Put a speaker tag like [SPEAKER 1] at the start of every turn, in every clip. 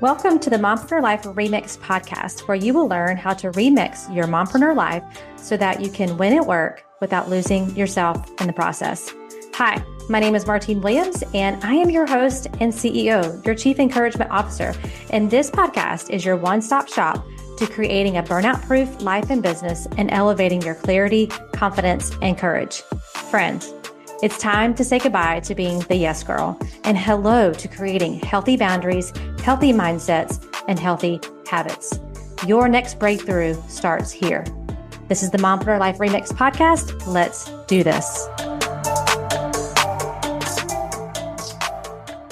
[SPEAKER 1] Welcome to the Mompreneur Life Remix podcast, where you will learn how to remix your mompreneur life so that you can win at work without losing yourself in the process. Hi, my name is Martine Williams, and I am your host and CEO, your Chief Encouragement Officer. And this podcast is your one-stop shop to creating a burnout-proof life and business and elevating your clarity, confidence, and courage. Friends, it's time to say goodbye to being the yes girl and hello to creating healthy boundaries, healthy mindsets, and healthy habits. Your next breakthrough starts here. This is the Mompreneur Life Remix podcast. Let's do this.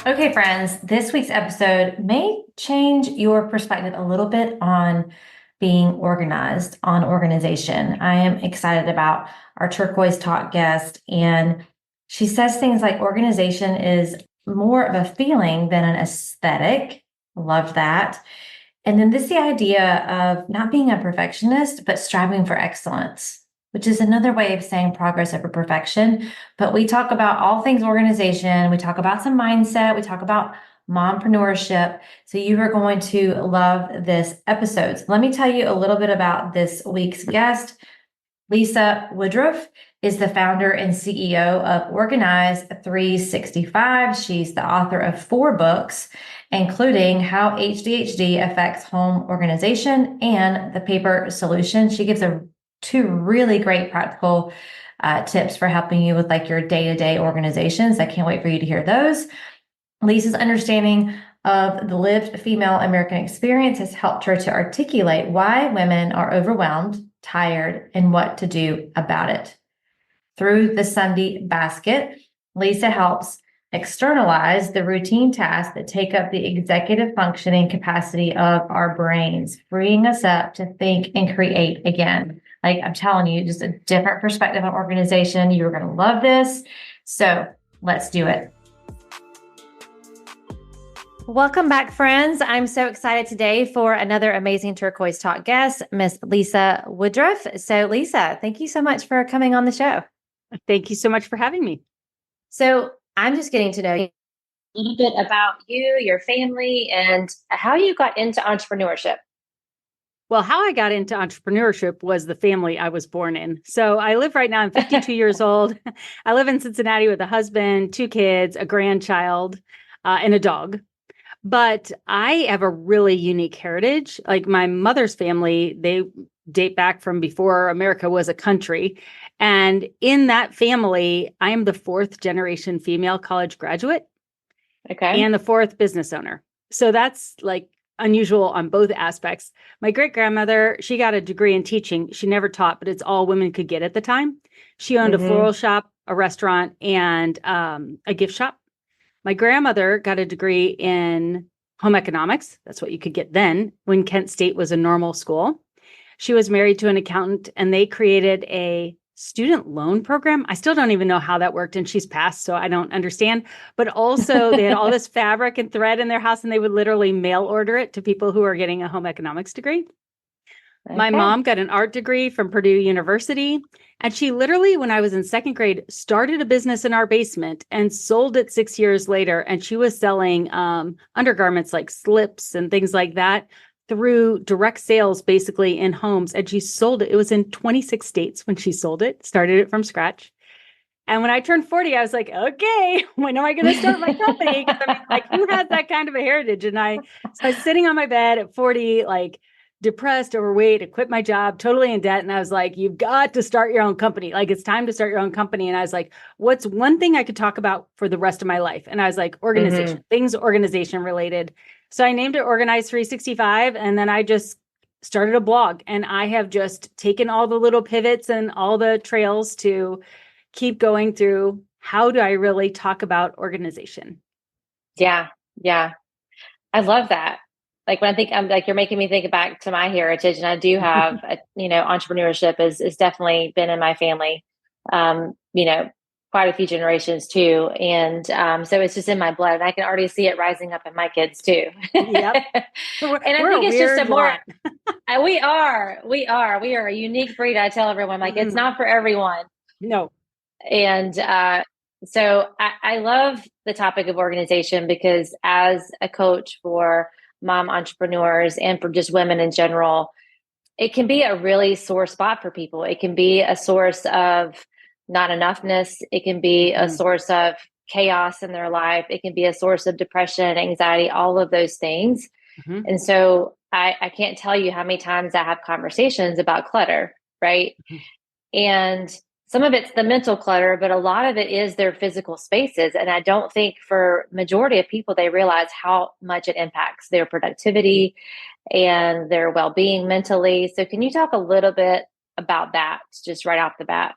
[SPEAKER 1] Okay, friends, this week's episode may change your perspective a little bit on being organized, on organization. I am excited about our Turquoise Talk guest, and she says things like organization is more of a feeling than an aesthetic. Love that. And then the idea of not being a perfectionist, but striving for excellence, which is another way of saying progress over perfection. But we talk about all things organization. We talk about some mindset. We talk about mompreneurship. So you are going to love this episode. So let me tell you a little bit about this week's guest. Lisa Woodruff is the founder and CEO of Organize 365. She's the author of 4 books, including How HDHD Affects Home Organization and The Paper Solution. She gives 2 really great practical tips for helping you with your day-to-day organizations. I can't wait for you to hear those. Lisa's understanding of the lived female American experience has helped her to articulate why women are overwhelmed, tired, and what to do about it. Through the Sunday basket, Lisa helps externalize the routine tasks that take up the executive functioning capacity of our brains, freeing us up to think and create again. I'm telling you, just a different perspective on organization. You're going to love this. So let's do it. Welcome back, friends. I'm so excited today for another amazing Turquoise Talk guest, Miss Lisa Woodruff. So Lisa, thank you so much for coming on the show.
[SPEAKER 2] Thank you so much for having me.
[SPEAKER 1] So I'm just getting to know you a little bit about you, your family, and how you got into entrepreneurship.
[SPEAKER 2] Well, how I got into entrepreneurship was the family I was born in. So I live right now, I'm 52 years old. I live in Cincinnati with a husband, 2 kids, a grandchild, and a dog. But I have a really unique heritage. My mother's family, they date back from before America was a country. And in that family, I am the 4th generation female college graduate.
[SPEAKER 1] Okay.
[SPEAKER 2] And the 4th business owner. So that's unusual on both aspects. My great-grandmother, she got a degree in teaching. She never taught, but it's all women could get at the time. She owned a floral shop, a restaurant, and a gift shop. My grandmother got a degree in home economics. That's what you could get then when Kent State was a normal school. She was married to an accountant, and they created a student loan program. I still don't even know how that worked, and she's passed, so I don't understand. But also they had all this fabric and thread in their house, and they would literally mail order it to people who are getting a home economics degree. Okay. My mom got an art degree from Purdue University, and she literally, when I was in 2nd grade, started a business in our basement and sold it 6 years later. And she was selling undergarments like slips and things like that through direct sales, basically in homes. And she sold it. It was in 26 states when she sold it, started it from scratch. And when I turned 40, I was like, okay, when am I going to start my company? Who has that kind of a heritage? And so I was sitting on my bed at 40, depressed, overweight, I quit my job, totally in debt. And I was like, you've got to start your own company. It's time to start your own company. And I was like, what's one thing I could talk about for the rest of my life? And I was like, organization, things organization related. So I named it Organize 365. And then I just started a blog. And I have just taken all the little pivots and all the trails to keep going through how do I really talk about organization.
[SPEAKER 1] Yeah. I love that. When I think I'm you're making me think back to my heritage, and I do have, entrepreneurship is definitely been in my family, quite a few generations too. And so it's just in my blood, and I can already see it rising up in my kids too.
[SPEAKER 2] Yep.
[SPEAKER 1] And I think it's just we are a unique breed. I tell everyone, it's not for everyone.
[SPEAKER 2] No.
[SPEAKER 1] And so I love the topic of organization because as a coach for mom entrepreneurs and for just women in general, it can be a really sore spot for people. It can be a source of not enoughness. It can be a source of chaos in their life. It can be a source of depression, anxiety, all of those things.
[SPEAKER 2] Mm-hmm.
[SPEAKER 1] And so I can't tell you how many times I have conversations about clutter, right?
[SPEAKER 2] Mm-hmm.
[SPEAKER 1] And some of it's the mental clutter, but a lot of it is their physical spaces. And I don't think for majority of people, they realize how much it impacts their productivity and their well-being mentally. So can you talk a little bit about that just right off the bat?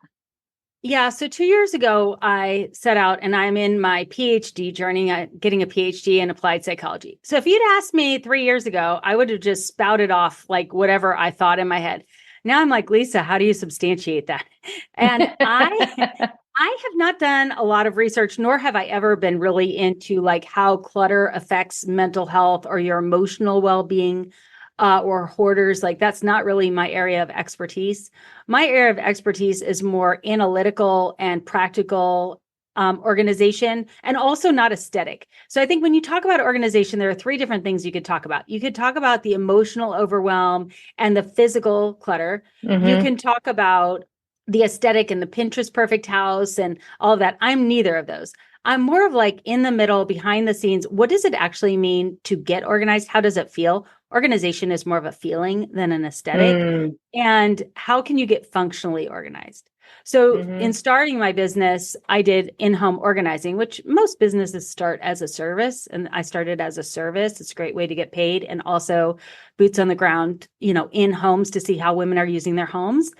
[SPEAKER 2] Yeah. So 2 years ago, I set out and I'm in my PhD journey, getting a PhD in applied psychology. So if you'd asked me 3 years ago, I would have just spouted off like whatever I thought in my head. Now I'm like, Lisa, how do you substantiate that? And I have not done a lot of research, nor have I ever been really into like how clutter affects mental health or your emotional well-being, or hoarders. Like that's not really my area of expertise. My area of expertise is more analytical and practical organization, and also not aesthetic. So I think when you talk about organization, there are three different things you could talk about. You could talk about the emotional overwhelm and the physical clutter. You can talk about the aesthetic and the Pinterest perfect house and all of that. I'm neither of those. I'm more of like in the middle, behind the scenes. What does it actually mean to get organized? How does it feel? Organization is more of a feeling than an aesthetic. And how can you get functionally organized? So in starting my business, I did in-home organizing, which most businesses start as a service. And I started as a service. It's a great way to get paid, and also boots on the ground, in homes to see how women are using their homes.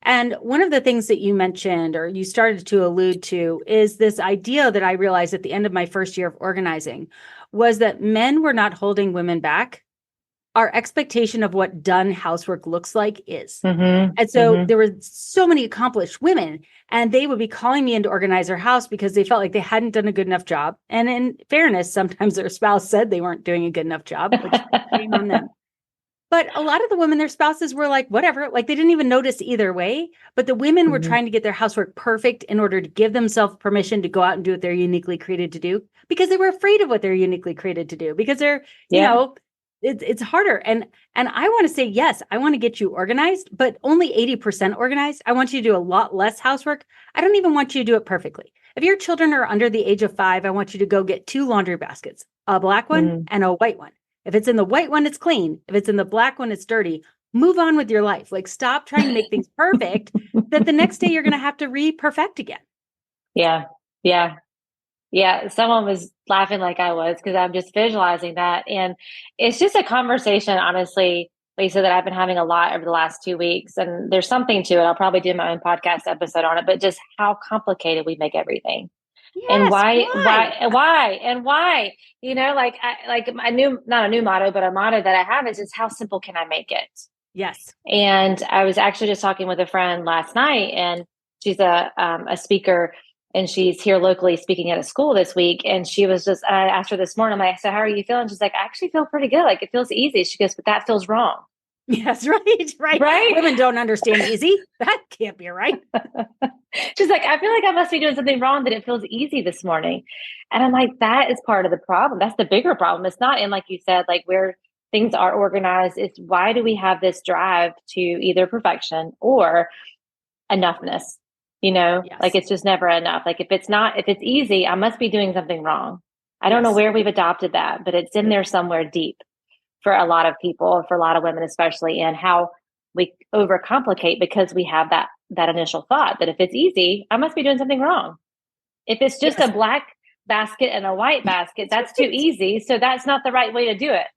[SPEAKER 2] And one of the things that you mentioned, or you started to allude to, is this idea that I realized at the end of my first year of organizing was that men were not holding women back. Our expectation of what done housework looks like is. And so there were so many accomplished women, and they would be calling me in to organize their house because they felt like they hadn't done a good enough job. And in fairness, sometimes their spouse said they weren't doing a good enough job, which shame on them. But a lot of the women, their spouses were like, whatever, like they didn't even notice either way. But the women were trying to get their housework perfect in order to give themselves permission to go out and do what they're uniquely created to do, because they were afraid of what they're uniquely created to do, because they're, it's harder. And I want to say, yes, I want to get you organized, but only 80% organized. I want you to do a lot less housework. I don't even want you to do it perfectly. If your children are under the age of 5, I want you to go get 2 laundry baskets, a black one and a white one. If it's in the white one, it's clean. If it's in the black one, it's dirty. Move on with your life. Like, stop trying to make things perfect that the next day you're going to have to re-perfect again.
[SPEAKER 1] Yeah. Yeah. Yeah. Someone was laughing like I was, because I'm just visualizing that. And it's just a conversation, honestly, Lisa, that I've been having a lot over the last 2 weeks. And there's something to it. I'll probably do my own podcast episode on it, but just how complicated we make everything. And
[SPEAKER 2] Yes,
[SPEAKER 1] why, like my not a new motto, but a motto that I have is just how simple can I make it?
[SPEAKER 2] Yes.
[SPEAKER 1] And I was actually just talking with a friend last night, and she's a speaker, and she's here locally speaking at a school this week. And she was just, I asked her this morning, I'm like, so how are you feeling? She's like, I actually feel pretty good. Like, it feels easy. She goes, but that feels wrong.
[SPEAKER 2] Yes, right. Women don't understand easy. That can't be right.
[SPEAKER 1] She's like, I feel like I must be doing something wrong that it feels easy this morning. And I'm like, that is part of the problem. That's the bigger problem. It's not in, like you said, like where things are organized. It's why do we have this drive to either perfection or enoughness? Like it's just never enough. Like if it's easy, I must be doing something wrong. I don't know where we've adopted that, but it's in there somewhere deep for a lot of people, for a lot of women, especially, and how we overcomplicate because we have that initial thought that if it's easy, I must be doing something wrong. If it's just a black basket and a white basket, that's too easy. So that's not the right way to do it.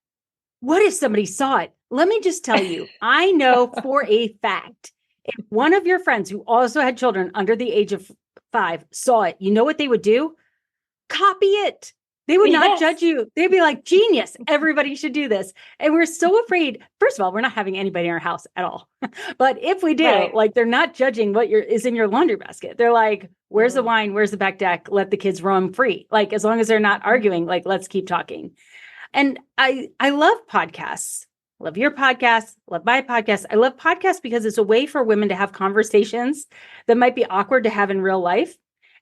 [SPEAKER 2] What if somebody saw it? Let me just tell you, I know for a fact, if one of your friends who also had children under the age of 5 saw it, you know what they would do? Copy it. They would not judge you. They'd be like, genius. Everybody should do this. And we're so afraid. First of all, we're not having anybody in our house at all. But if we do, like, they're not judging what is in your laundry basket. They're like, where's the wine? Where's the back deck? Let the kids roam free. Like, as long as they're not arguing, like, let's keep talking. And I love podcasts. Love your podcast. Love my podcast. I love podcasts because it's a way for women to have conversations that might be awkward to have in real life.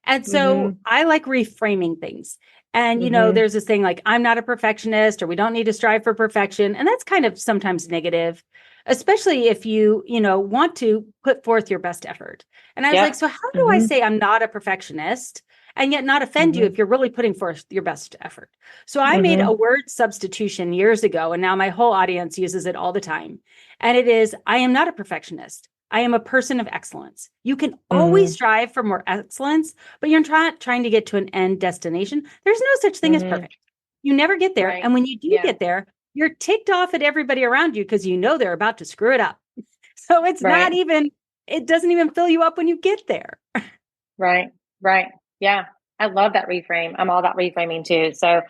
[SPEAKER 2] And so I like reframing things. And, there's this thing like, I'm not a perfectionist, or we don't need to strive for perfection. And that's kind of sometimes negative, especially if you, want to put forth your best effort. And I was like, so how do I say I'm not a perfectionist and yet not offend you if you're really putting forth your best effort? So I made a word substitution years ago, and now my whole audience uses it all the time. And it is, I am not a perfectionist. I am a person of excellence. You can always strive for more excellence, but you're trying to get to an end destination. There's no such thing as perfect. You never get there. Right. And when you do get there, you're ticked off at everybody around you because they're about to screw it up. So it's not even, it doesn't even fill you up when you get there.
[SPEAKER 1] Right. Yeah. I love that reframe. I'm all about reframing too. So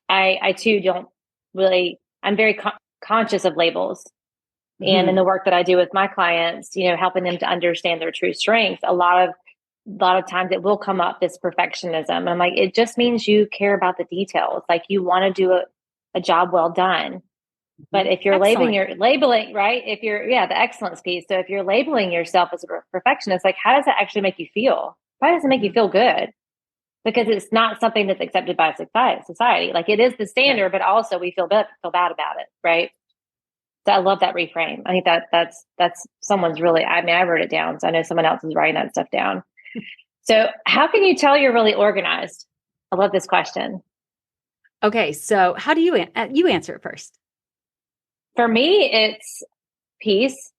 [SPEAKER 1] I too don't really, I'm very conscious of labels. And in the work that I do with my clients, helping them to understand their true strengths, a lot of times it will come up, this perfectionism. And I'm like, it just means you care about the details. Like you want to do a job well done. But if you're labeling, right? If you're, the excellence piece. So if you're labeling yourself as a perfectionist, like how does that actually make you feel? Why does it make you feel good? Because it's not something that's accepted by society. Like it is the standard, but also we feel bad about it, right? So I love that reframe. I think that's someone's really, I wrote it down. So I know someone else is writing that stuff down. So how can you tell you're really organized? I love this question.
[SPEAKER 2] Okay. So how do you answer it first?
[SPEAKER 1] For me, it's peace.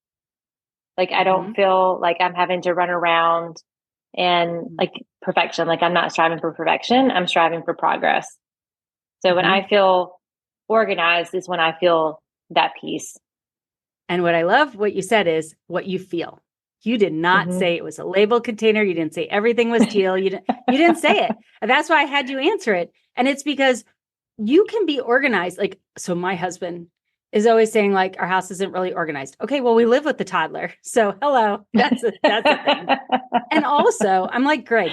[SPEAKER 1] Like I don't feel like I'm having to run around and like perfection. Like I'm not striving for perfection. I'm striving for progress. So when I feel organized is when I feel that peace.
[SPEAKER 2] And what I love what you said is what you feel. You did not say it was a label container. You didn't say everything was teal. You didn't say it. And that's why I had you answer it. And it's because you can be organized. Like, so my husband is always saying like, our house isn't really organized. Okay, well, we live with the toddler. So hello, that's a thing. And also I'm like, Greg,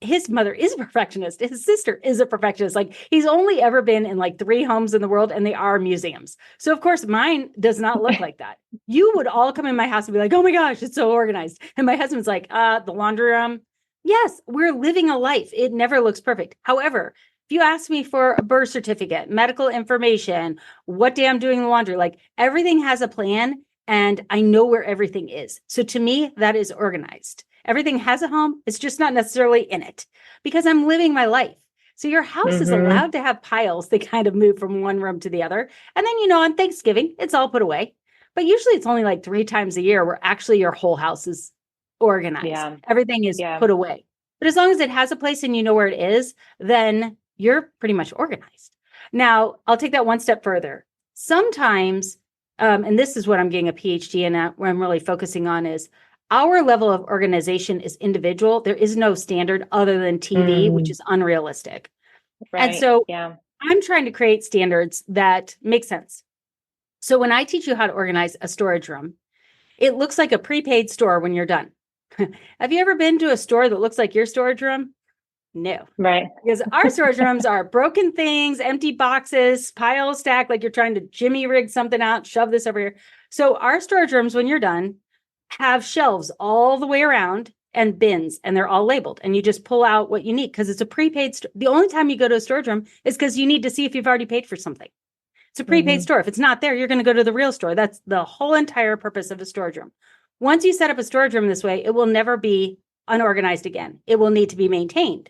[SPEAKER 2] his mother is a perfectionist. His sister is a perfectionist. Like he's only ever been in like 3 homes in the world and they are museums. So of course mine does not look like that. You would all come in my house and be like, oh my gosh, it's so organized. And my husband's like, the laundry room. Yes, we're living a life. It never looks perfect. However, if you ask me for a birth certificate, medical information, what day I'm doing the laundry, like everything has a plan and I know where everything is. So to me, that is organized. Everything has a home. It's just not necessarily in it because I'm living my life. So your house is allowed to have piles that kind of move from one room to the other. And then, on Thanksgiving, it's all put away. But usually it's only like 3 times a year where actually your whole house is organized. Yeah. Everything is put away. But as long as it has a place and you know where it is, then you're pretty much organized. Now, I'll take that one step further. Sometimes, and this is what I'm getting a PhD in at, where I'm really focusing on is our level of organization is individual. There is no standard other than TV, which is unrealistic. Right. And so I'm trying to create standards that make sense. So when I teach you how to organize a storage room, it looks like a prepaid store when you're done. Have you ever been to a store that looks like your storage room? No. Right. Because our storage rooms are broken things, empty boxes, piles stacked, like you're trying to jimmy rig something out, shove this over here. So our storage rooms, when you're done, have shelves all the way around and bins, and they're all labeled. And you just pull out what you need because it's a prepaid store. The only time you go to a storage room is because you need to see if you've already paid for something. It's a prepaid store. If it's not there, you're going to go to the real store. That's the whole entire purpose of a storage room. Once you set up a storage room this way, it will never be unorganized again. It will need to be maintained,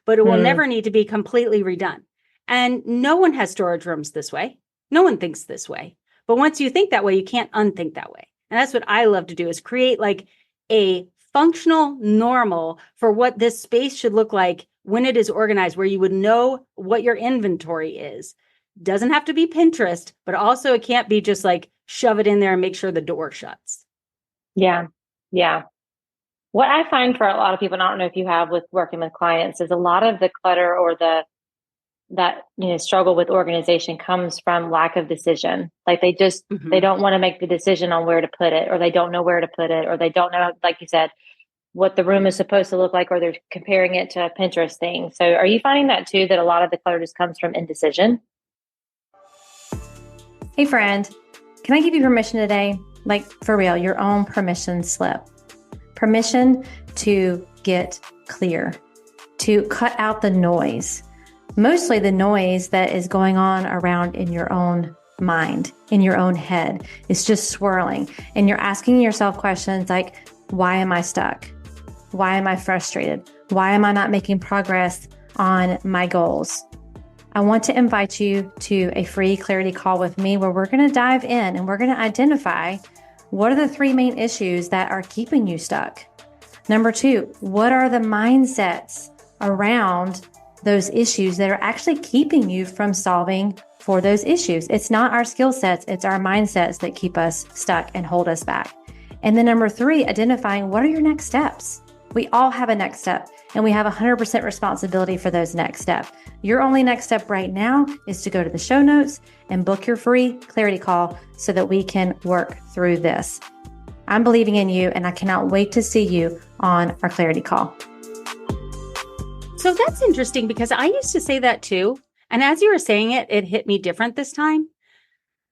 [SPEAKER 2] but it will never need to be completely redone. And no one has storage rooms this way. No one thinks this way. But once you think that way, you can't unthink that way. And that's what I love to do is create like a functional normal for what this space should look like when it is organized, where you would know what your inventory is. Doesn't have to be Pinterest, but also it can't be just like shove it in there and make sure the door shuts. Yeah. Yeah. What I find for a lot of people, and I don't know if you have with working with clients, is a lot of the clutter or that struggle with organization comes from lack of decision. Like they just they don't want to make the decision on where to put it, or they don't know where to put it, or they don't know, like you said, what the room is supposed to look like, or they're comparing it to a Pinterest thing. So are you finding that too, that a lot of the clutter just comes from indecision? Hey friend, can I give you permission today? Like for real, your own permission slip. Permission to get
[SPEAKER 1] clear, to cut out the noise, mostly the noise that is going on around in your own mind, in your own head. It's just swirling. And you're asking yourself questions like, why am I stuck? Why am I frustrated? Why am I not making progress on my goals? I want to invite you to a free clarity call with me where we're going to dive in and we're going to identify what are the three main issues that are keeping you stuck. Number two, what are the mindsets around those issues that are actually keeping you from solving for those issues? It's not our skill sets, it's our mindsets that keep us stuck and hold us back. And then number three, identifying what are your next steps. We all have a next step and we have 100% responsibility for those next steps. Your only next step right now is to go to the show notes and book your free clarity call so that we can work through this. I'm believing in you and I cannot wait to see you on our clarity call.
[SPEAKER 2] So that's interesting because I used to say that too. And as you were saying it, it hit me different this time.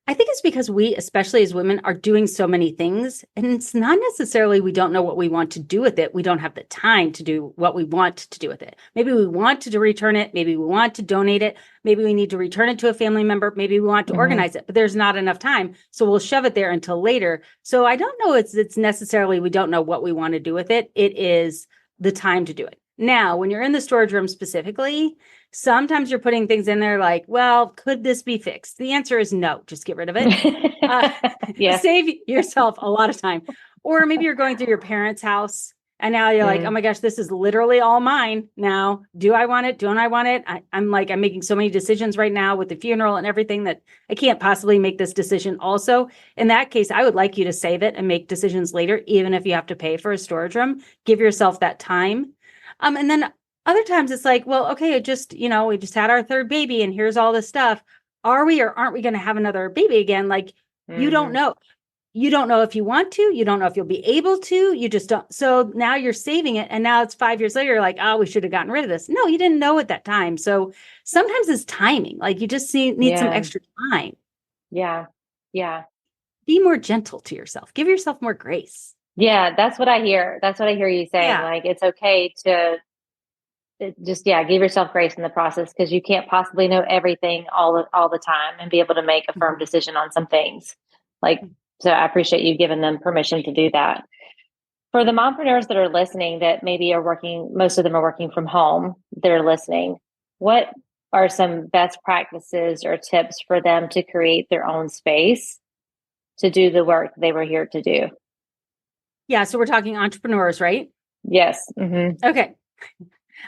[SPEAKER 2] I think it's because we, especially as women, are doing so many things. And it's not necessarily we don't know what we want to do with it. We don't have the time to do what we want to do with it. Maybe we want to return it. Maybe we want to donate it. Maybe we need to return it to a family member. Maybe we want to organize it, but there's not enough time. So we'll shove it there until later. So I don't know it's necessarily we don't know what we want to do with it. It is the time to do it. Now, when you're in the storage room specifically, sometimes you're putting things in there like, well, could this be fixed? The answer is no, just get rid of it. Save yourself a lot of time. Or maybe you're going through your parents' house and now you're like, oh my gosh, this is literally all mine now. Do I want it? Don't I want it? I'm making so many decisions right now with the funeral and everything that I can't possibly make this decision also. In that case, I would like you to save it and make decisions later, even if you have to pay for a storage room. Give yourself that time. And then other times it's like, well, okay, we just had our third baby and here's all this stuff. Are we or aren't we going to have another baby again? Like, you don't know. You don't know if you want to. You don't know if you'll be able to. You just don't. So now you're saving it. And now it's 5 years later, you're like, oh, we should have gotten rid of this. No, you didn't know at that time. So sometimes it's timing. Like you just need some extra time.
[SPEAKER 1] Yeah. Yeah.
[SPEAKER 2] Be more gentle to yourself. Give yourself more grace.
[SPEAKER 1] Yeah, that's what I hear. That's what I hear you saying.
[SPEAKER 2] Yeah.
[SPEAKER 1] Like, it's okay to just, give yourself grace in the process because you can't possibly know everything all the time and be able to make a firm decision on some things. Like, so I appreciate you giving them permission to do that. For the mompreneurs that are listening that maybe are working, most of them are working from home, they're listening. What are some best practices or tips for them to create their own space to do the work they were here to do?
[SPEAKER 2] Yeah. So we're talking entrepreneurs, right?
[SPEAKER 1] Yes. Mm-hmm.
[SPEAKER 2] Okay.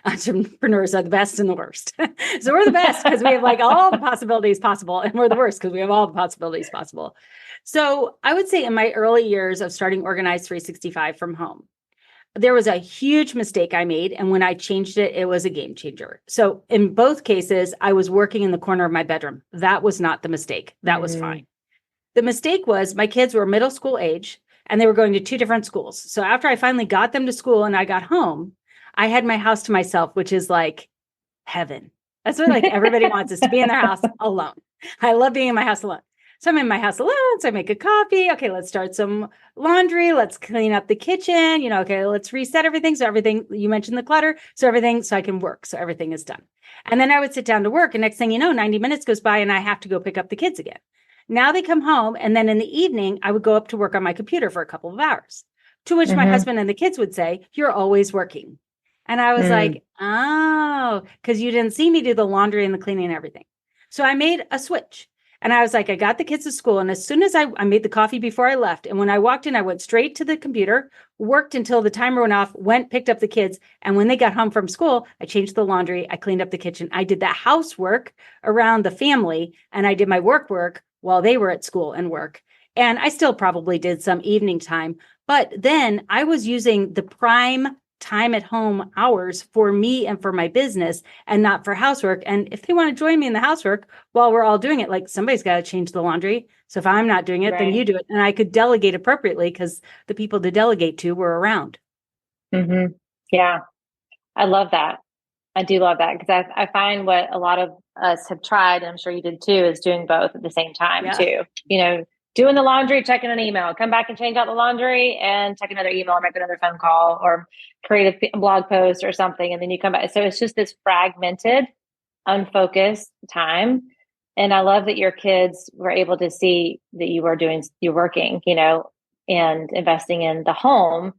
[SPEAKER 2] Entrepreneurs are the best and the worst. So we're the best because we have like all the possibilities possible. And we're the worst because we have all the possibilities possible. So I would say in my early years of starting Organized 365 from home, there was a huge mistake I made. And when I changed it, it was a game changer. So in both cases, I was working in the corner of my bedroom. That was not the mistake. That was fine. The mistake was my kids were middle school age and they were going to two different schools. So after I finally got them to school and I got home, I had my house to myself, which is like heaven. That's what like everybody wants, is to be in their house alone. I love being in my house alone. So I'm in my house alone. So I make a coffee. Okay, let's start some laundry. Let's clean up the kitchen. Okay, let's reset everything. So everything, you mentioned the clutter. So everything, so I can work. So everything is done. And then I would sit down to work. And next thing you know, 90 minutes goes by and I have to go pick up the kids again. Now they come home. And then in the evening, I would go up to work on my computer for a couple of hours, to which my husband and the kids would say, you're always working. And I was like, oh, because you didn't see me do the laundry and the cleaning and everything. So I made a switch. And I was like, I got the kids to school. And as soon as I made the coffee before I left. And when I walked in, I went straight to the computer, worked until the timer went off, picked up the kids. And when they got home from school, I changed the laundry. I cleaned up the kitchen. I did the housework around the family. And I did my work while they were at school and work. And I still probably did some evening time. But then I was using the prime time at home hours for me and for my business and not for housework. And if they want to join me in the housework while we're all doing it, like somebody's got to change the laundry. So if I'm not doing it, then you do it. And I could delegate appropriately because the people to delegate to were around.
[SPEAKER 1] Yeah. I love that. I do love that because I find what a lot of us have tried, and I'm sure you did too, is doing both at the same time too.
[SPEAKER 3] doing the laundry, checking an email, come back and change out the laundry and check another email or make another phone call or create a blog post or something. And then you come back. So it's just this fragmented, unfocused time. And I love that your kids were able to see that you're working, and investing in the home,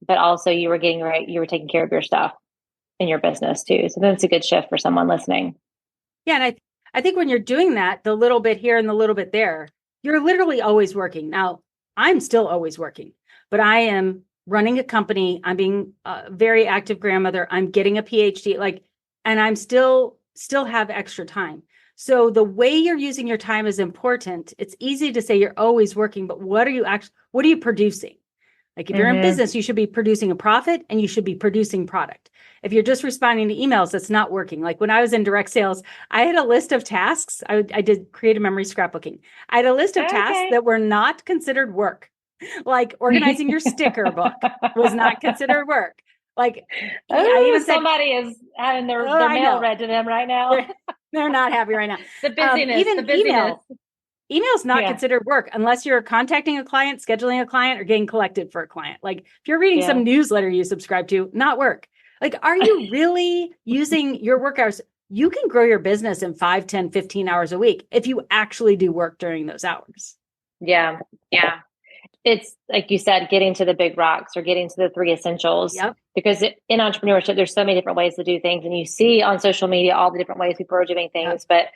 [SPEAKER 3] but also you were you were taking care of your stuff in your business too. So that's a good shift for someone listening.
[SPEAKER 2] Yeah. And I think when you're doing that, the little bit here and the little bit there, you're literally always working. Now, I'm still always working, but I am running a company. I'm being a very active grandmother. I'm getting a PhD, and I'm still have extra time. So the way you're using your time is important. It's easy to say you're always working, but what are you producing? Like if you're in business, you should be producing a profit and you should be producing product. If you're just responding to emails, that's not working. Like when I was in direct sales, I had a list of tasks. I did creative memory scrapbooking. I had a list of tasks that were not considered work. Like organizing your sticker book was not considered work. Like
[SPEAKER 3] I even somebody is having their mail read to them right now.
[SPEAKER 2] They're not happy right now.
[SPEAKER 3] The busyness,
[SPEAKER 2] even
[SPEAKER 3] the busyness.
[SPEAKER 2] Email's not considered work unless you're contacting a client, scheduling a client, or getting collected for a client. Like if you're reading some newsletter you subscribe to, not work. Like, are you really using your work hours? You can grow your business in 5, 10, 15 hours a week if you actually do work during those hours.
[SPEAKER 3] Yeah. Yeah. It's like you said, getting to the big rocks or getting to the 3 essentials.
[SPEAKER 2] Yep.
[SPEAKER 3] Because in entrepreneurship, there's so many different ways to do things. And you see on social media all the different ways people are doing things. But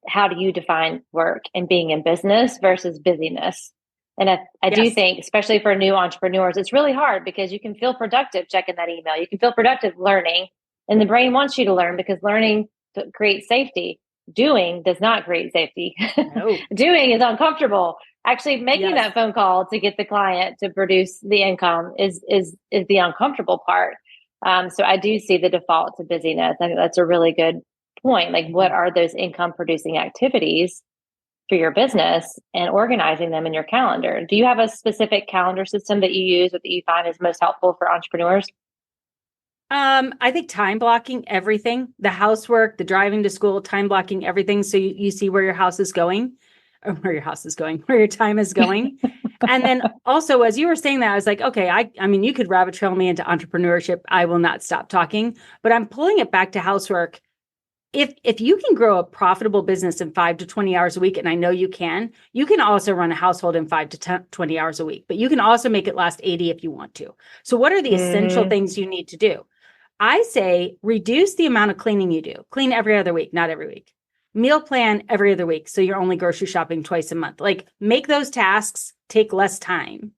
[SPEAKER 3] how do you define work and being in business versus busyness? And I do think, especially for new entrepreneurs, it's really hard because you can feel productive checking that email. You can feel productive learning. And the brain wants you to learn because learning creates safety. Doing does not create safety. No. Doing is uncomfortable. Actually making that phone call to get the client to produce the income is the uncomfortable part. So I do see the default to busyness. I think that's a really good point. Like, what are those income producing activities for your business and organizing them in your calendar? Do you have a specific calendar system that you use or that you find is most helpful for entrepreneurs?
[SPEAKER 2] I think time blocking everything, the housework, the driving to school, time blocking everything. So you see where your house is going. Or where your house is going, where your time is going. And then also, as you were saying that, I was like, okay, I mean, you could rabbit trail me into entrepreneurship. I will not stop talking, but I'm pulling it back to housework. If you can grow a profitable business in 5 to 20 hours a week, and I know you can also run a household in 5 to 20 hours a week, but you can also make it last 80 if you want to. So what are the essential things you need to do? I say, reduce the amount of cleaning you do. Clean every other week, not every week. Meal plan every other week. So you're only grocery shopping twice a month. Like make those tasks take less time.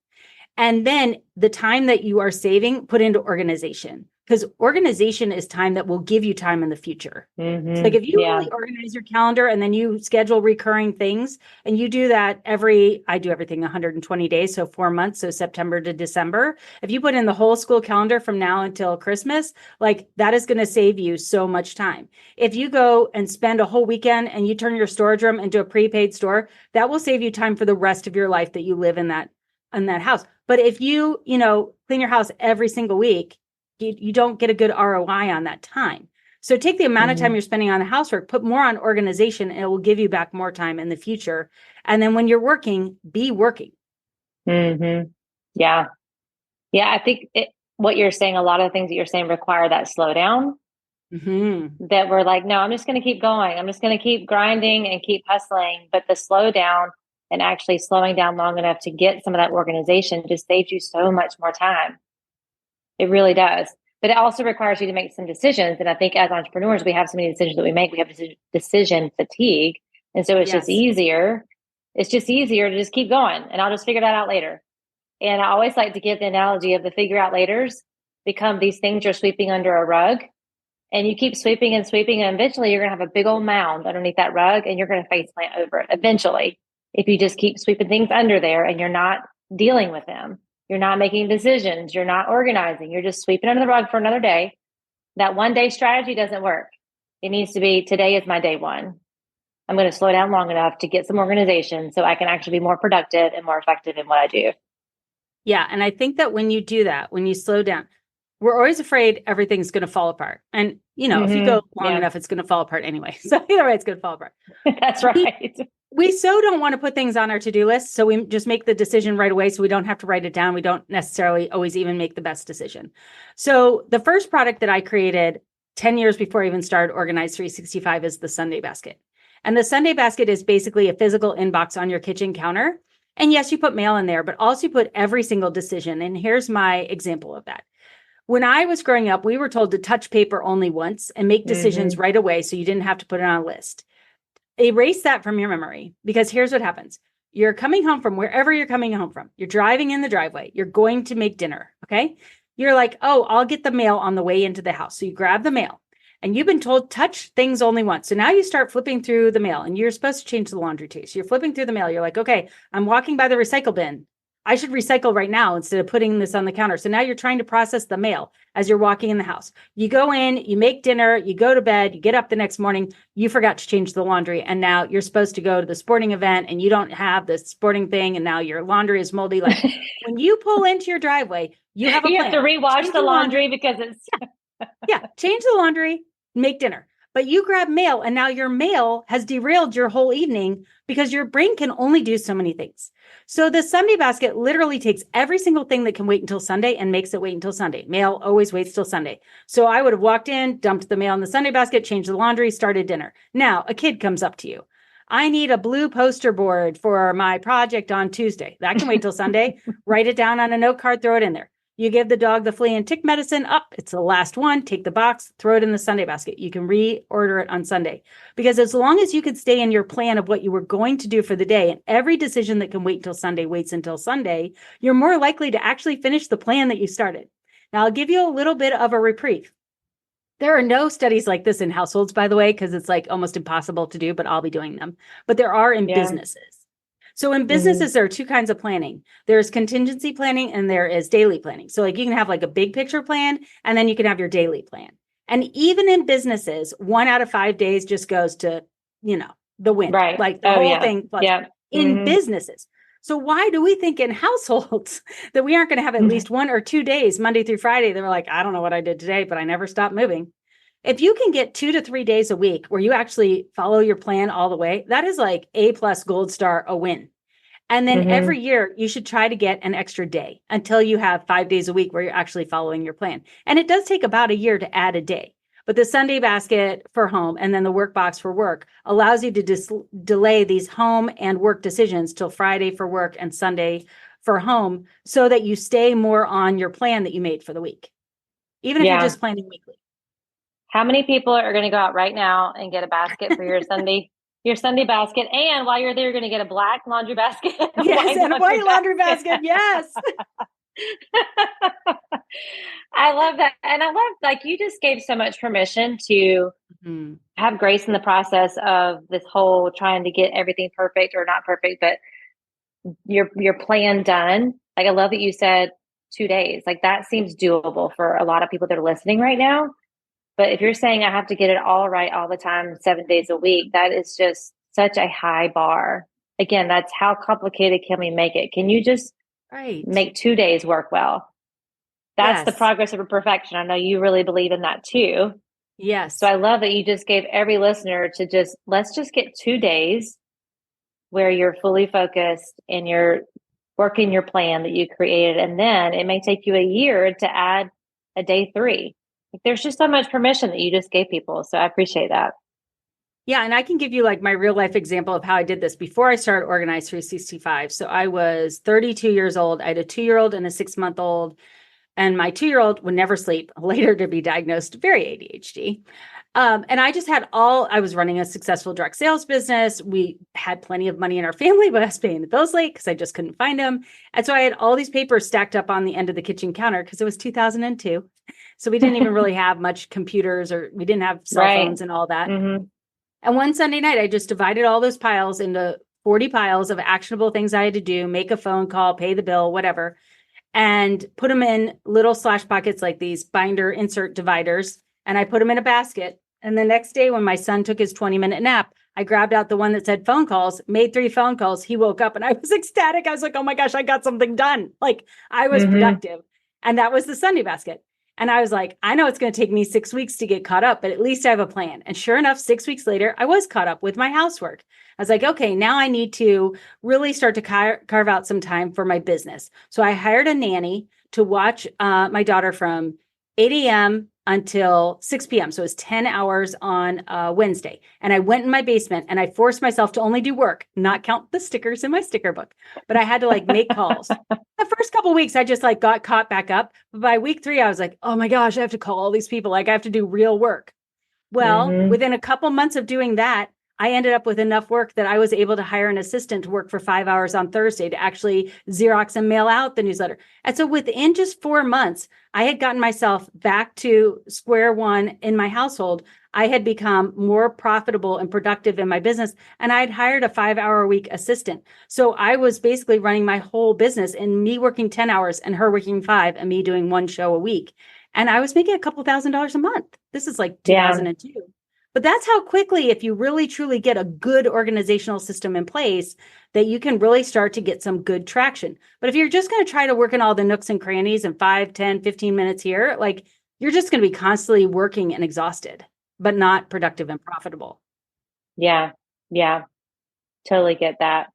[SPEAKER 2] And then the time that you are saving, put into organization. Because organization is time that will give you time in the future. So like if you really organize your calendar and then you schedule recurring things and you do that I do everything 120 days. So 4 months. So September to December. If you put in the whole school calendar from now until Christmas, like that is going to save you so much time. If you go and spend a whole weekend and you turn your storage room into a prepaid store, that will save you time for the rest of your life that you live in that house. But if you clean your house every single week, you don't get a good ROI on that time. So take the amount of time you're spending on the housework, put more on organization, and it will give you back more time in the future. And then when you're working, be working.
[SPEAKER 3] Yeah. Yeah. I think what you're saying, a lot of the things that you're saying require that slowdown. That we're like, no, I'm just going to keep going. I'm just going to keep grinding and keep hustling. But the slowdown and actually slowing down long enough to get some of that organization just saves you so much more time. It really does. But it also requires you to make some decisions. And I think as entrepreneurs, we have so many decisions that we make. We have decision fatigue. And so it's just easier. It's just easier to just keep going. And I'll just figure that out later. And I always like to give the analogy of the figure out laters become these things you're sweeping under a rug. And you keep sweeping and sweeping. And eventually you're going to have a big old mound underneath that rug. And you're going to face plant over it eventually. If you just keep sweeping things under there and you're not dealing with them. You're not making decisions. You're not organizing. You're just sweeping under the rug for another day. That one day strategy doesn't work. It needs to be, today is my day one. I'm going to slow down long enough to get some organization so I can actually be more productive and more effective in what I do.
[SPEAKER 2] Yeah. And I think that when you do that, when you slow down, we're always afraid everything's going to fall apart. And, if you go long enough, it's going to fall apart anyway. So either way, it's going to fall apart.
[SPEAKER 3] That's right.
[SPEAKER 2] We so don't want to put things on our to-do list. So we just make the decision right away. So we don't have to write it down. We don't necessarily always even make the best decision. So the first product that I created 10 years before I even started Organize 365 is the Sunday basket. And the Sunday basket is basically a physical inbox on your kitchen counter. And yes, you put mail in there, but also you put every single decision. And here's my example of that. When I was growing up, we were told to touch paper only once and make decisions right away so you didn't have to put it on a list. Erase that from your memory, because here's what happens. You're coming home from wherever you're coming home from. You're driving in the driveway. You're going to make dinner. Okay. You're like, oh, I'll get the mail on the way into the house. So you grab the mail and you've been told touch things only once. So now you start flipping through the mail and you're supposed to change the laundry too. So you're flipping through the mail. You're like, okay, I'm walking by the recycle bin. I should recycle right now instead of putting this on the counter. So now you're trying to process the mail as you're walking in the house. You go in, you make dinner, you go to bed, you get up the next morning, you forgot to change the laundry. And now you're supposed to go to the sporting event and you don't have the sporting thing. And now your laundry is moldy. Like when you pull into your driveway, you have a plan.
[SPEAKER 3] You have to rewash the laundry because it's.
[SPEAKER 2] Yeah. Change the laundry, make dinner. But you grab mail and now your mail has derailed your whole evening because your brain can only do so many things. So the Sunday basket literally takes every single thing that can wait until Sunday and makes it wait until Sunday. Mail always waits till Sunday. So I would have walked in, dumped the mail in the Sunday basket, changed the laundry, started dinner. Now a kid comes up to you. I need a blue poster board for my project on Tuesday. That can wait till Sunday. Write it down on a note card, throw it in there. You give the dog the flea and tick medicine up. It's the last one. Take the box, throw it in the Sunday basket. You can reorder it on Sunday. Because as long as you could stay in your plan of what you were going to do for the day, and every decision that can wait until Sunday waits until Sunday, you're more likely to actually finish the plan that you started. Now, I'll give you a little bit of a reprieve. There are no studies like this in households, by the way, because it's like almost impossible to do, but I'll be doing them. But there are in businesses. So in businesses, there are two kinds of planning. There's contingency planning and there is daily planning. So like you can have like a big picture plan and then you can have your daily plan. And even in businesses, 1 out of 5 days just goes to, the wind,
[SPEAKER 3] Right.
[SPEAKER 2] Like the whole thing in businesses. So why do we think in households that we aren't going to have at least 1 or 2 days, Monday through Friday? They're like, I don't know what I did today, but I never stopped moving. If you can get 2 to 3 days a week where you actually follow your plan all the way, that is like A+ gold star, a win. And then every year you should try to get an extra day until you have 5 days a week where you're actually following your plan. And it does take about a year to add a day. But the Sunday basket for home and then the work box for work allows you to delay these home and work decisions till Friday for work and Sunday for home so that you stay more on your plan that you made for the week, even if you're just planning weekly.
[SPEAKER 3] How many people are going to go out right now and get a basket for your Sunday basket? And while you're there, you're going to get a black laundry basket.
[SPEAKER 2] Yes, and a white laundry basket. Yes.
[SPEAKER 3] I love that. And I love, like, you just gave so much permission to have grace in the process of this whole trying to get everything perfect or not perfect, but your plan done. Like, I love that you said 2 days. Like, that seems doable for a lot of people that are listening right now. But if you're saying I have to get it all right all the time, 7 days a week, that is just such a high bar. Again, that's how complicated can we make it? Can you just make 2 days work well? That's the progress over perfection. I know you really believe in that too.
[SPEAKER 2] Yes.
[SPEAKER 3] So I love that you just gave every listener to let's just get 2 days where you're fully focused and you're working your plan that you created. And then it may take you a year to add a day 3. There's just so much permission that you just gave people. So I appreciate that.
[SPEAKER 2] Yeah. And I can give you like my real life example of how I did this before I started Organize 365. So I was 32 years old. I had a 2-year-old and a 6-month-old. And my 2-year-old would never sleep, later to be diagnosed very ADHD. And I just had I was running a successful direct sales business. We had plenty of money in our family, but I was paying the bills late because I just couldn't find them. And so I had all these papers stacked up on the end of the kitchen counter because it was 2002. So we didn't even really have much computers, or we didn't have cell phones and all that. And one Sunday night, I just divided all those piles into 40 piles of actionable things I had to do, make a phone call, pay the bill, whatever, and put them in little slash pockets like these binder insert dividers. And I put them in a basket. And the next day when my son took his 20-minute nap, I grabbed out the one that said phone calls, made 3 phone calls. He woke up and I was ecstatic. I was like, oh my gosh, I got something done. Like, I was productive. And that was the Sunday basket. And I was like, I know it's going to take me 6 weeks to get caught up, but at least I have a plan. And sure enough, 6 weeks later, I was caught up with my housework. I was like, okay, now I need to really start to carve out some time for my business. So I hired a nanny to watch my daughter from 8 a.m. until 6 p.m. So it was 10 hours on Wednesday. And I went in my basement and I forced myself to only do work, not count the stickers in my sticker book. But I had to like make calls. The first couple of weeks, I just like got caught back up. But by week 3, I was like, oh my gosh, I have to call all these people. Like I have to do real work. Well, within a couple months of doing that, I ended up with enough work that I was able to hire an assistant to work for 5 hours on Thursday to actually Xerox and mail out the newsletter. And so within just 4 months, I had gotten myself back to square one in my household. I had become more profitable and productive in my business, and I had hired a 5-hour-a-week assistant. So I was basically running my whole business, and me working 10 hours and her working 5 and me doing 1 show a week. And I was making a couple $1,000s a month. This is like 2002. Yeah. But that's how quickly, if you really truly get a good organizational system in place, that you can really start to get some good traction. But if you're just going to try to work in all the nooks and crannies in 5, 10, 15 minutes here, like you're just going to be constantly working and exhausted, but not productive and profitable.
[SPEAKER 3] Yeah. Yeah. Totally get that.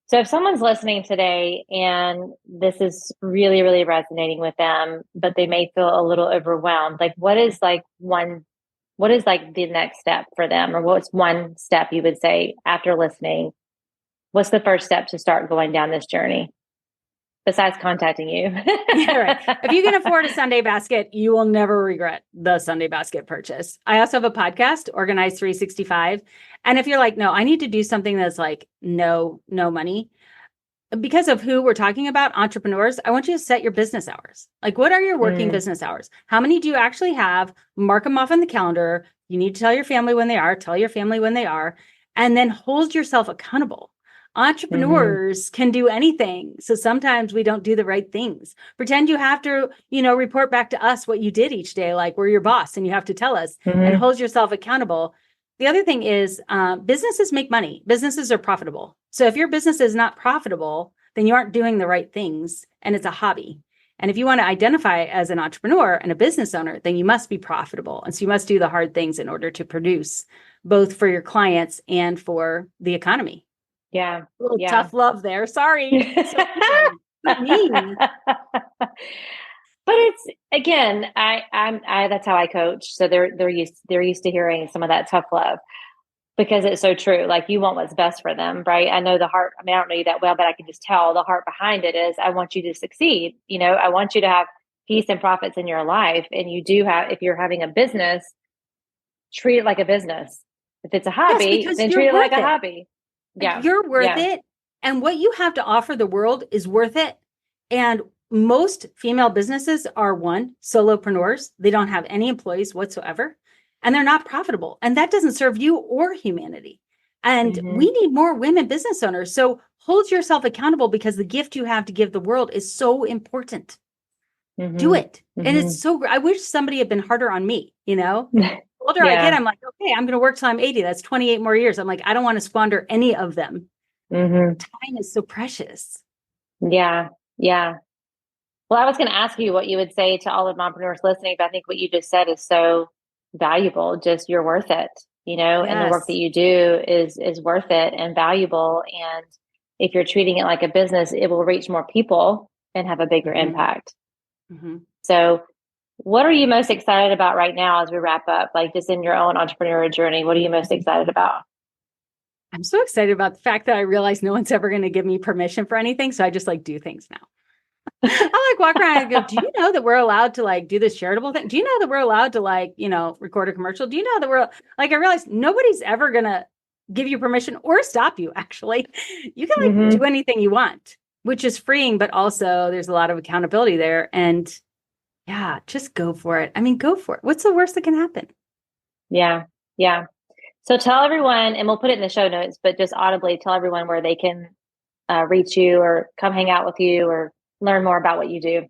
[SPEAKER 3] So if someone's listening today and this is really, really resonating with them, but they may feel a little overwhelmed, like what is like the next step for them? Or what's one step you would say after listening? What's the first step to start going down this journey besides contacting you?
[SPEAKER 2] Yeah, right. If you can afford a Sunday basket, you will never regret the Sunday basket purchase. I also have a podcast, Organize 365. And if you're like, no, I need to do something that's like no money, because of who we're talking about, entrepreneurs, I want you to set your business hours. Like, what are your working business hours? How many do you actually have? Mark them off on the calendar. You need to tell your family when they are, and then hold yourself accountable. Entrepreneurs can do anything. So sometimes we don't do the right things. Pretend you have to, report back to us what you did each day, like we're your boss and you have to tell us and hold yourself accountable. The other thing is businesses make money. Businesses are profitable. So if your business is not profitable, then you aren't doing the right things and it's a hobby. And if you want to identify as an entrepreneur and a business owner, then you must be profitable. And so you must do the hard things in order to produce both for your clients and for the economy.
[SPEAKER 3] Yeah.
[SPEAKER 2] A little tough love there. Sorry. So mean.
[SPEAKER 3] But it's, again, I that's how I coach. So they're used to hearing some of that tough love because it's so true. Like you want what's best for them, right? I know the heart. I mean, I don't know you that well, but I can just tell the heart behind it is I want you to succeed. I want you to have peace and profits in your life. And you do have, if you're having a business, treat it like a business. If it's a hobby, then treat it like a hobby.
[SPEAKER 2] Yeah. You're worth it. And what you have to offer the world is worth it. And most female businesses are solopreneurs. They don't have any employees whatsoever, and they're not profitable. And that doesn't serve you or humanity. And we need more women business owners. So hold yourself accountable because the gift you have to give the world is so important. Do it. And it's so, I wish somebody had been harder on me, The older I get, I'm like, okay, I'm going to work till I'm 80. That's 28 more years. I'm like, I don't want to squander any of them. Time is so precious. Yeah.
[SPEAKER 3] Yeah. Well, I was going to ask you what you would say to all of entrepreneurs listening, but I think what you just said is so valuable. Just you're worth it, and the work that you do is worth it and valuable. And if you're treating it like a business, it will reach more people and have a bigger impact. So what are you most excited about right now as we wrap up, like just in your own entrepreneurial journey? What are you most excited about?
[SPEAKER 2] I'm so excited about the fact that I realize no one's ever going to give me permission for anything. So I just do things now. I walk around and go, do you know that we're allowed to do this charitable thing? Do you know that we're allowed to record a commercial? Do you know that we're I realize nobody's ever going to give you permission or stop you. Actually, you can do anything you want, which is freeing, but also there's a lot of accountability there. And yeah, just go for it. I mean, go for it. What's the worst that can happen?
[SPEAKER 3] Yeah. Yeah. So tell everyone, and we'll put it in the show notes, but just audibly tell everyone where they can reach you or come hang out with you or learn more about what you do.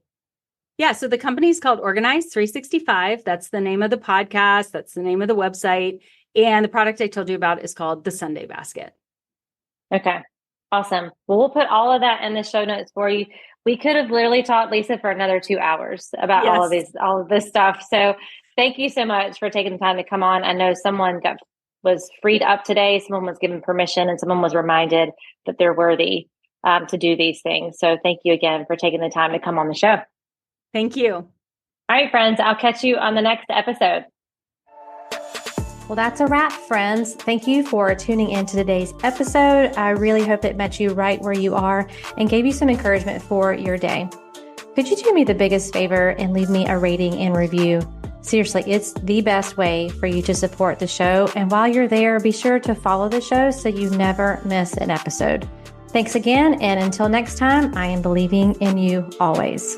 [SPEAKER 2] Yeah. So the company is called Organize 365. That's the name of the podcast. That's the name of the website. And the product I told you about is called the Sunday Basket.
[SPEAKER 3] Okay. Awesome. Well, we'll put all of that in the show notes for you. we could have literally taught Lisa for another 2 hours about all of this stuff. So thank you so much for taking the time to come on. I know someone was freed up today. Someone was given permission and someone was reminded that they're worthy to do these things. So thank you again for taking the time to come on the show.
[SPEAKER 2] Thank you.
[SPEAKER 3] All right, friends, I'll catch you on the next episode.
[SPEAKER 1] Well, that's a wrap, friends. Thank you for tuning in to today's episode. I really hope it met you right where you are and gave you some encouragement for your day. Could you do me the biggest favor and leave me a rating and review? Seriously, it's the best way for you to support the show. And while you're there, be sure to follow the show so you never miss an episode. Thanks again. And until next time, I am believing in you always.